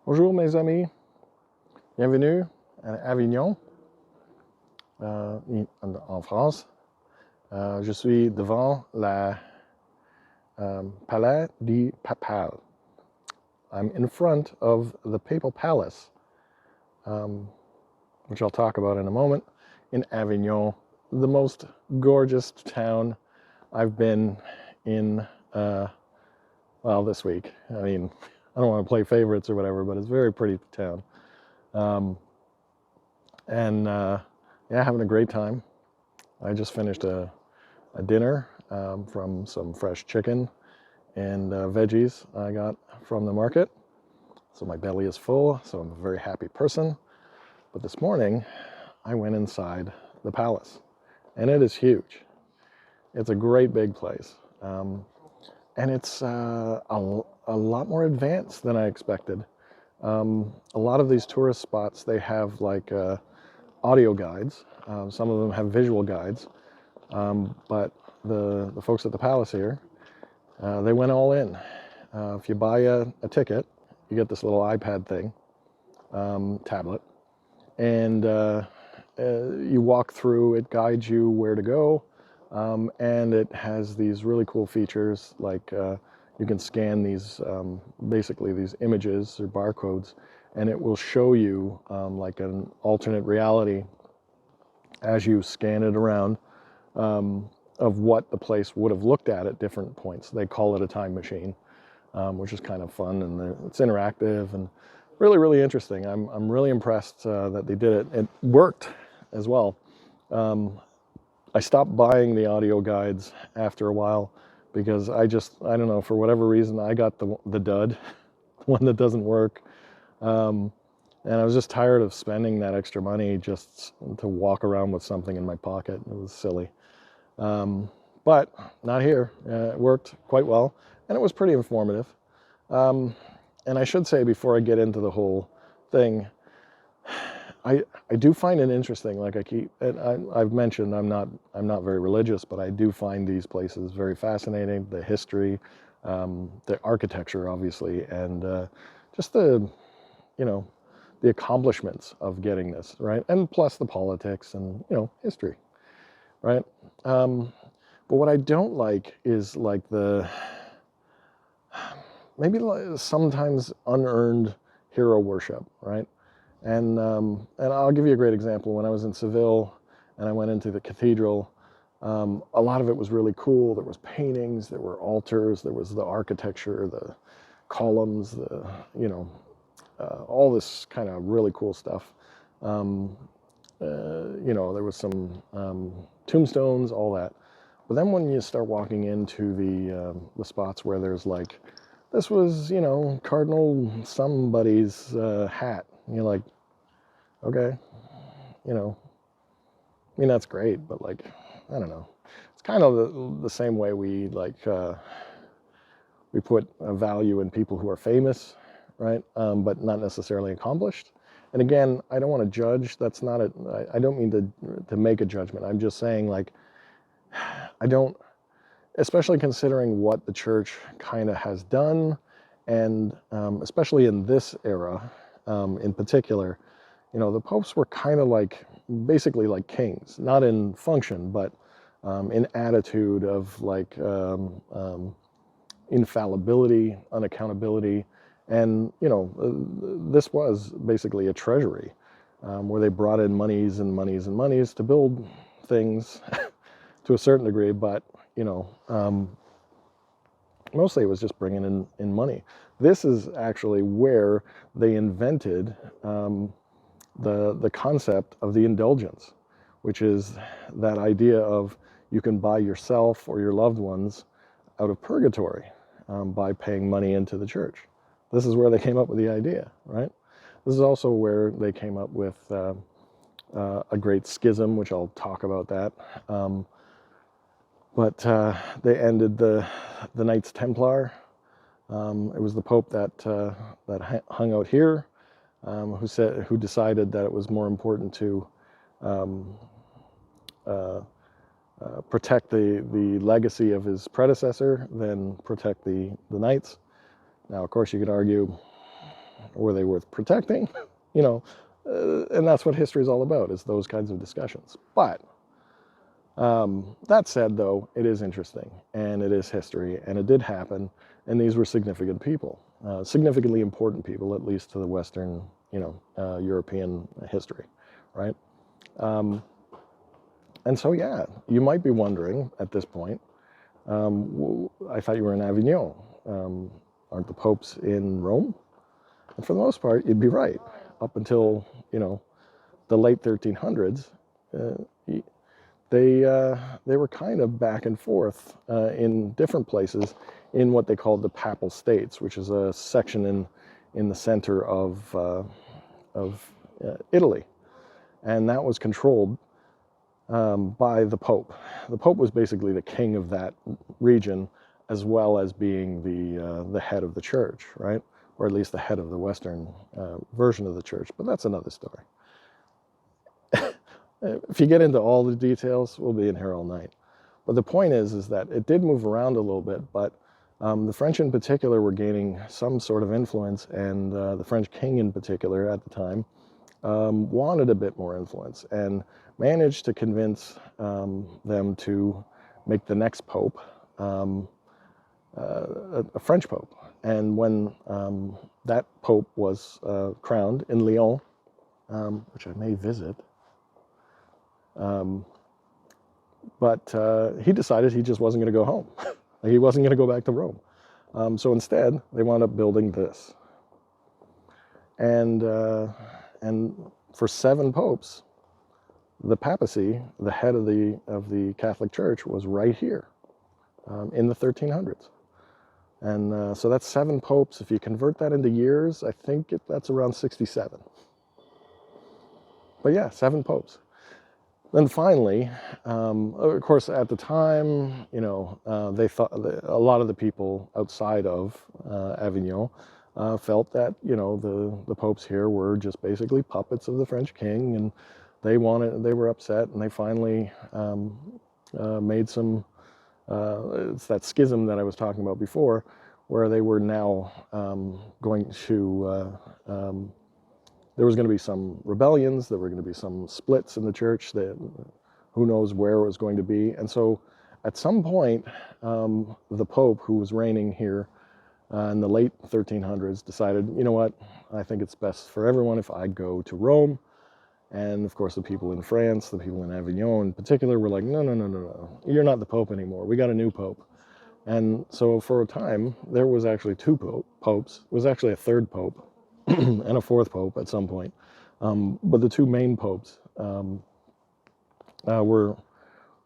Bonjour mes amis, bienvenue à Avignon, en France. Je suis devant la Palais de Papes. I'm in front of the Papal Palace, which I'll talk about in a moment, in Avignon, the most gorgeous town I've been in, this week. I mean, I don't want to play favorites or whatever, but it's a very pretty town. Having a great time. I just finished a dinner from some fresh chicken and veggies I got from the market. So my belly is full, so I'm a very happy person. But this morning, I went inside the palace, and it is huge. It's a great big place. And it's a lot more advanced than I expected. A lot of these tourist spots, they have like audio guides. Some of them have visual guides. But the folks at the palace here, they went all in. If you buy a ticket, you get this little iPad thing, tablet, and you walk through, it guides you where to go, and it has these really cool features like you can scan these, basically these images or barcodes, and it will show you like an alternate reality as you scan it around of what the place would have looked at different points. They call it a time machine, which is kind of fun, and it's interactive and really, really interesting. I'm really impressed that they did it. It worked as well. I stopped buying the audio guides after a while because I don't know, for whatever reason, I got the dud, one that doesn't work. And I was just tired of spending that extra money just to walk around with something in my pocket. It was silly. But not here. It worked quite well, and it was pretty informative. And I should say, before I get into the whole thing, I do find it interesting. Like I've mentioned, I'm not very religious, but I do find these places very fascinating. The history, the architecture, obviously, and just the accomplishments of getting this, right? And plus the politics and, history, right? But what I don't like is like maybe sometimes unearned hero worship, right? And I'll give you a great example. When I was in Seville and I went into the cathedral, a lot of it was really cool. There was paintings, there were altars, there was the architecture, the columns, all this kind of really cool stuff. There was some tombstones, all that. But then when you start walking into the spots where there's like, this was, Cardinal somebody's hat, and you're like, okay, that's great, but like, I don't know. It's kind of the same way we like, we put a value in people who are famous, right? But not necessarily accomplished. And again, I don't want to judge. That's not it. I don't mean to make a judgment. I'm just saying, like, I don't, especially considering what the church kind of has done, and especially in this era, in particular, the popes were kind of like, basically like kings, not in function, but in attitude of like infallibility, unaccountability. And, this was basically a treasury where they brought in monies and monies and monies to build things to a certain degree, but, mostly it was just bringing in money. This is actually where they invented the concept of the indulgence, which is that idea of you can buy yourself or your loved ones out of purgatory by paying money into the church. This is where they came up with the idea, right? This is also where they came up with a great schism, which I'll talk about that. But they ended the Knights Templar. It was the Pope that hung out here, who decided that it was more important to protect the legacy of his predecessor than protect the Knights. Now, of course, you could argue Were they worth protecting? You know, and that's what history is all about, is those kinds of discussions. But that said, though, it is interesting, and it is history, and it did happen, and these were significant people, significantly important people, at least to the Western, European history, right? And so, yeah, you might be wondering at this point, I thought you were in Avignon. Aren't the popes in Rome? And for the most part, you'd be right. Up until, the late 1300s, they were kind of back and forth in different places in what they called the Papal States, which is a section in the center of Italy. And that was controlled by the Pope. The Pope was basically the king of that region, as well as being the head of the church, right? Or at least the head of the Western version of the church. But that's another story. If you get into all the details, we'll be in here all night. But the point is that it did move around a little bit, but the French in particular were gaining some sort of influence, and the French king in particular at the time wanted a bit more influence, and managed to convince them to make the next pope a French pope. And when that pope was crowned in Lyon, which I may visit, but he decided he just wasn't going to go home. He wasn't going to go back to Rome. So instead, they wound up building this. And for 7 popes, the papacy, the head of the Catholic Church, was right here in the 1300s. And so that's 7 popes. If you convert that into years, I think that's around 67. But yeah, 7 popes. Then finally, of course, at the time, they thought a lot of the people outside of Avignon felt that the popes here were just basically puppets of the French king, and they were upset, and they finally made some. It's that schism that I was talking about before, where they were now going to. There was going to be some rebellions, there were going to be some splits in the church, that who knows where it was going to be. And so at some point, the Pope, who was reigning here in the late 1300s, decided, you know what, I think it's best for everyone if I go to Rome. And of course, the people in France, the people in Avignon in particular, were like, no, you're not the Pope anymore. We got a new Pope. And so for a time, there was actually 2 popes. It was actually a 3rd Pope. And a 4th pope at some point, but the 2 main popes were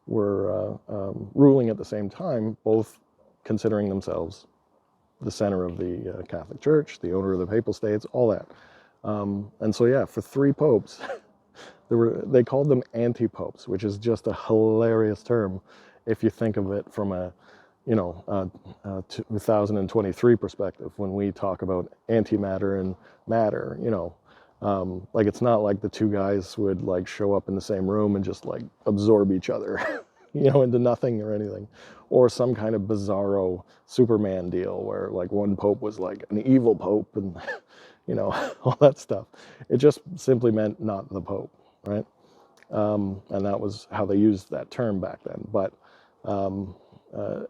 ruling at the same time, both considering themselves the center of the Catholic Church, the owner of the Papal States, all that. And so yeah, for 3 popes, they called them anti-popes, which is just a hilarious term if you think of it from a 2023 perspective, when we talk about antimatter and matter, like it's not like the 2 guys would like show up in the same room and just like absorb each other, into nothing or anything, or some kind of bizarro Superman deal where like one pope was like an evil pope and, all that stuff. It just simply meant not the pope, right? And that was how they used that term back then. But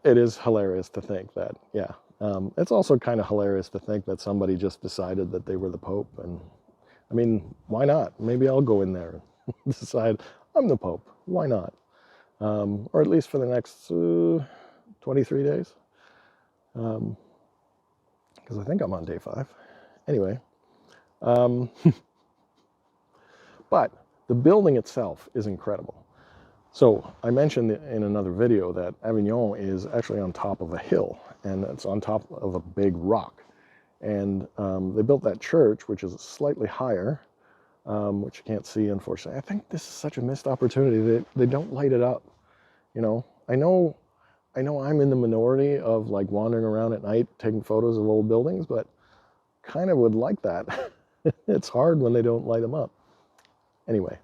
it is hilarious to think that, it's also kind of hilarious to think that somebody just decided that they were the Pope. And I mean, why not? Maybe I'll go in there and decide I'm the Pope. Why not? Or at least for the next 23 days. Because I think I'm on day 5. Anyway. But the building itself is incredible. So I mentioned in another video that Avignon is actually on top of a hill, and it's on top of a big rock. And they built that church, which is slightly higher, which you can't see, unfortunately. I think this is such a missed opportunity. They don't light it up. I know I'm in the minority of like wandering around at night taking photos of old buildings, but kind of would like that. It's hard when they don't light them up. Anyway.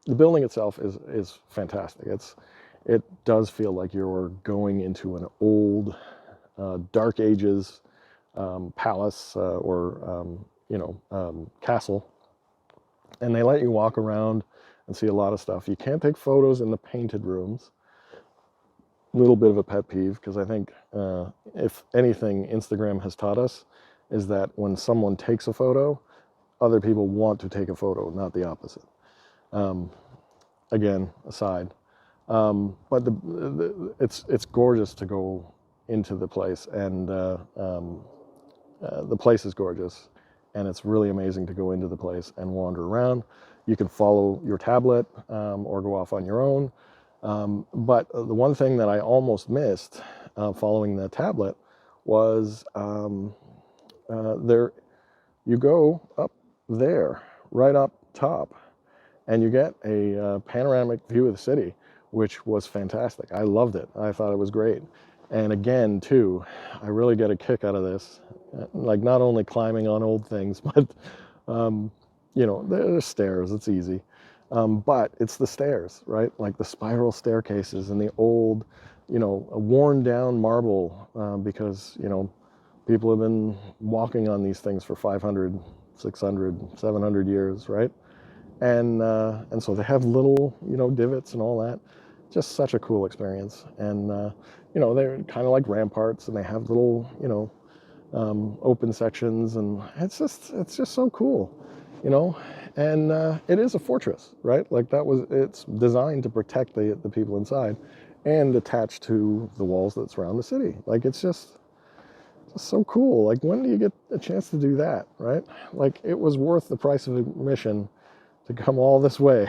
The building itself is fantastic. It does feel like you're going into an old, dark ages palace or castle, and they let you walk around and see a lot of stuff. You can't take photos in the painted rooms. Little bit of a pet peeve, because I think if anything Instagram has taught us is that when someone takes a photo, other people want to take a photo, not the opposite. Again, aside. But it's gorgeous to go into the place, and the place is gorgeous, and it's really amazing to go into the place and wander around. You can follow your tablet or go off on your own. But the one thing that I almost missed following the tablet was there. You go up there, right up top, and you get a panoramic view of the city, which was fantastic. I loved it. I thought it was great. And again, too, I really get a kick out of this. Like, not only climbing on old things, but, there's stairs. It's easy. But it's the stairs, right? Like the spiral staircases and the old, worn down marble, because, people have been walking on these things for 500, 600, 700 years, right? And so they have little, divots and all that. Just such a cool experience. And, they're kind of like ramparts, and they have little, open sections, and it's just so cool, And it is a fortress, right? Like it's designed to protect the people inside, and attached to the walls that surround the city. Like, it's just so cool. Like, when do you get a chance to do that, right? Like, it was worth the price of admission to come all this way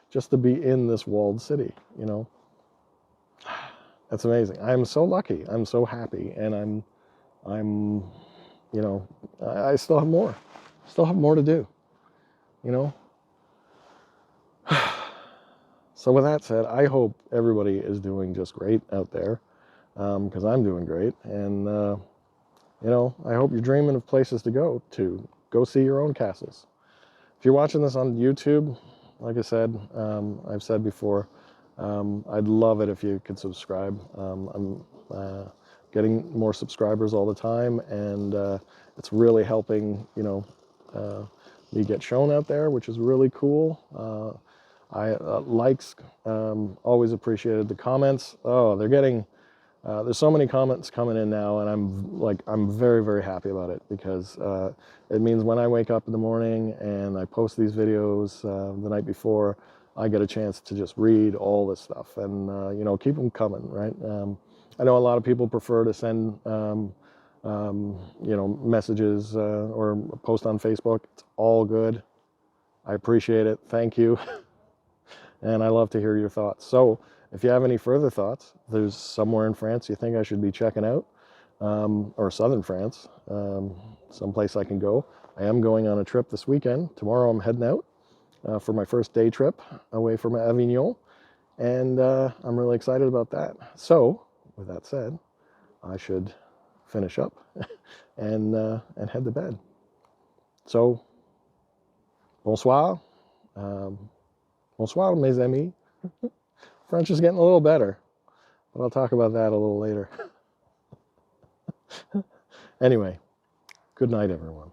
just to be in this walled city, That's amazing. I'm so lucky. I'm so happy, and I'm, I still have more to do, So with that said, I hope everybody is doing just great out there, because I'm doing great, and I hope you're dreaming of places to go see your own castles. If you're watching this on YouTube, like I said, I've said before, I'd love it if you could subscribe. I'm getting more subscribers all the time, and it's really helping, me get shown out there, which is really cool. Likes, always appreciated. The comments, there's so many comments coming in now, and I'm very, very happy about it, because it means when I wake up in the morning and I post these videos the night before, I get a chance to just read all this stuff, and keep them coming, right? I know a lot of people prefer to send messages or post on Facebook. It's all good. I appreciate it. Thank you. And I love to hear your thoughts. So if you have any further thoughts, there's somewhere in France you think I should be checking out, or southern France, someplace I can go. I am going on a trip this weekend. Tomorrow I'm heading out for my first day trip away from Avignon, and I'm really excited about that. So with that said, I should finish up and head to bed. So, bonsoir. Bonsoir, mes amis. French is getting a little better, but I'll talk about that a little later. Anyway, good night, everyone.